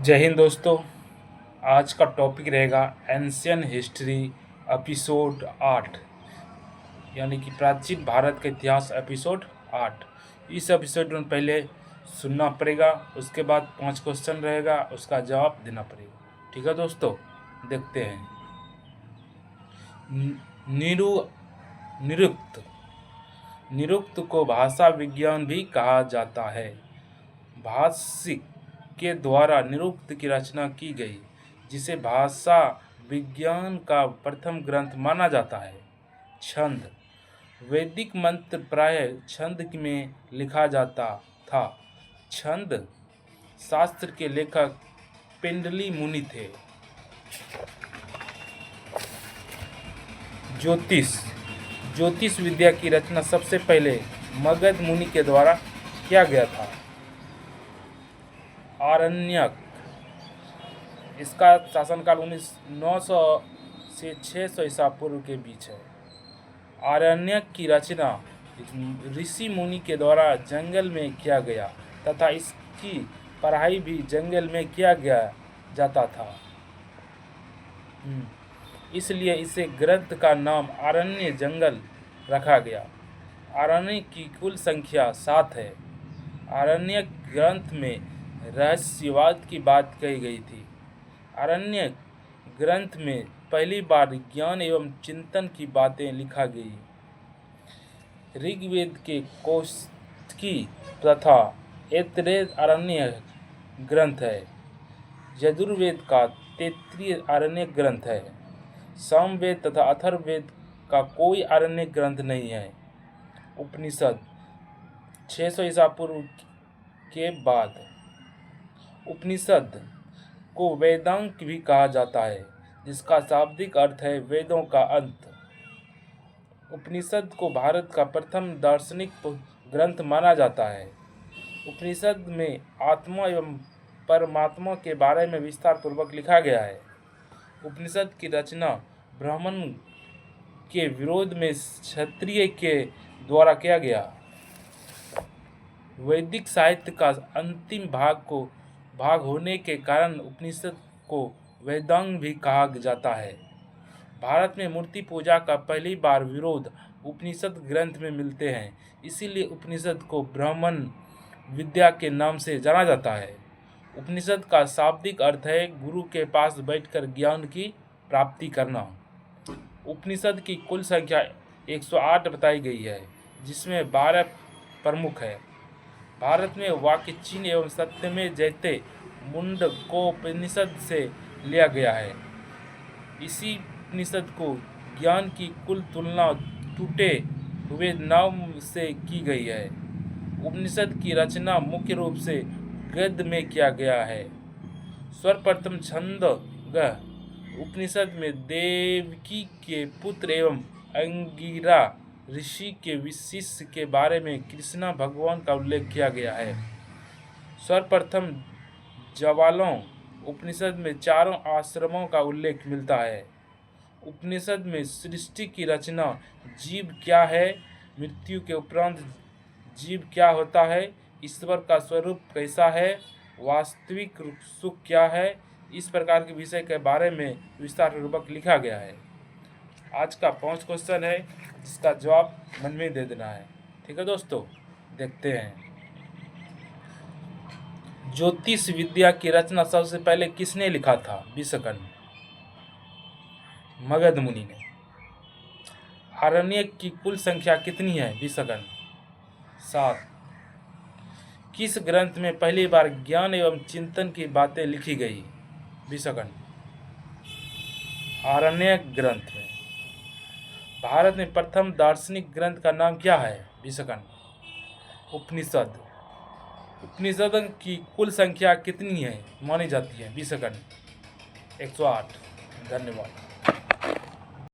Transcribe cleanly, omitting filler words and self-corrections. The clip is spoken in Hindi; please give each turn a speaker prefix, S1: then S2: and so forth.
S1: जय हिंद दोस्तों। आज का टॉपिक रहेगा एंशियन हिस्ट्री एपिसोड 8, यानी कि प्राचीन भारत का इतिहास एपिसोड 8। इस एपिसोड में पहले सुनना पड़ेगा, उसके बाद 5 क्वेश्चन रहेगा, उसका जवाब देना पड़ेगा। ठीक है दोस्तों, देखते हैं। निरुक्त निरुक्त को भाषा विज्ञान भी कहा जाता है। भाषिक के द्वारा निरुक्त की रचना की गई, जिसे भाषा विज्ञान का प्रथम ग्रंथ माना जाता है। छंद वैदिक मंत्र प्रायः छंद में लिखा जाता था। छंद शास्त्र के लेखक पिंडली मुनि थे। ज्योतिष विद्या की रचना सबसे पहले मगध मुनि के द्वारा किया गया था। आरण्यक, इसका शासनकाल 900 से 600 ईसा पूर्व के बीच है। आरण्यक की रचना ऋषि मुनि के द्वारा जंगल में किया गया तथा इसकी पढ़ाई भी जंगल में किया गया जाता था। इसलिए इसे ग्रंथ का नाम आरण्य जंगल रखा गया। आरण्य की कुल संख्या 7 है। आरण्यक ग्रंथ में रहस्यवाद की बात कही गई थी। आरण्यक ग्रंथ में पहली बार ज्ञान एवं चिंतन की बातें लिखा गई। ऋग्वेद के कौशिकी तथा ऐतरेय आरण्यक ग्रंथ है। यजुर्वेद का तैत्तिरीय आरण्यक ग्रंथ है। सामवेद तथा अथर्ववेद का कोई आरण्यक ग्रंथ नहीं है। उपनिषद 600 ईसा पूर्व के बाद। उपनिषद को वेदांग भी कहा जाता है, जिसका शाब्दिक अर्थ है वेदों का अंत। उपनिषद को भारत का प्रथम दार्शनिक ग्रंथ माना जाता है। उपनिषद में आत्मा एवं परमात्मा के बारे में विस्तार पूर्वक लिखा गया है। उपनिषद की रचना ब्राह्मण के विरोध में क्षत्रिय के द्वारा किया गया। वैदिक साहित्य का अंतिम भाग होने के कारण उपनिषद को वेदांग भी कहा जाता है। भारत में मूर्ति पूजा का पहली बार विरोध उपनिषद ग्रंथ में मिलते हैं, इसीलिए उपनिषद को ब्राह्मण विद्या के नाम से जाना जाता है। उपनिषद का शाब्दिक अर्थ है गुरु के पास बैठकर ज्ञान की प्राप्ति करना। उपनिषद की कुल संख्या 108 बताई गई है, जिसमें 12 प्रमुख है। भारत में वाक्यचिन्ह एवं सत्यमेव जयते मुंडकोपनिषद से लिया गया है। इसी उपनिषद को ज्ञान की कुल तुलना टूटे हुए नाम से की गई है। उपनिषद की रचना मुख्य रूप से गद्य में किया गया है। सर्वप्रथम छंदोग्य उपनिषद में देवकी के पुत्र एवं अंगिरा ऋषि के शिष्य के बारे में कृष्णा भगवान का उल्लेख किया गया है। सर्वप्रथम ज्वालों उपनिषद में 4 आश्रमों का उल्लेख मिलता है। उपनिषद में सृष्टि की रचना, जीव क्या है, मृत्यु के उपरांत जीव क्या होता है, ईश्वर का स्वरूप कैसा है, वास्तविक सुख क्या है, इस प्रकार के विषय के बारे में विस्तार पूर्वक लिखा गया है। आज का 5 क्वेश्चन है, जिसका जवाब मन में दे देना है। ठीक है दोस्तों, देखते हैं। ज्योतिष विद्या की रचना सबसे पहले किसने लिखा था? विशकन, मगध मुनि ने। आरण्यक की कुल संख्या कितनी है? विशकन, 7। किस ग्रंथ में पहली बार ज्ञान एवं चिंतन की बातें लिखी गई? विशकन, आरण्यक ग्रंथ में। भारत में प्रथम दार्शनिक ग्रंथ का नाम क्या है? विशकन, उपनिषद। उपनिषद की कुल संख्या कितनी है मानी जाती है? विशकन, 108। धन्यवाद।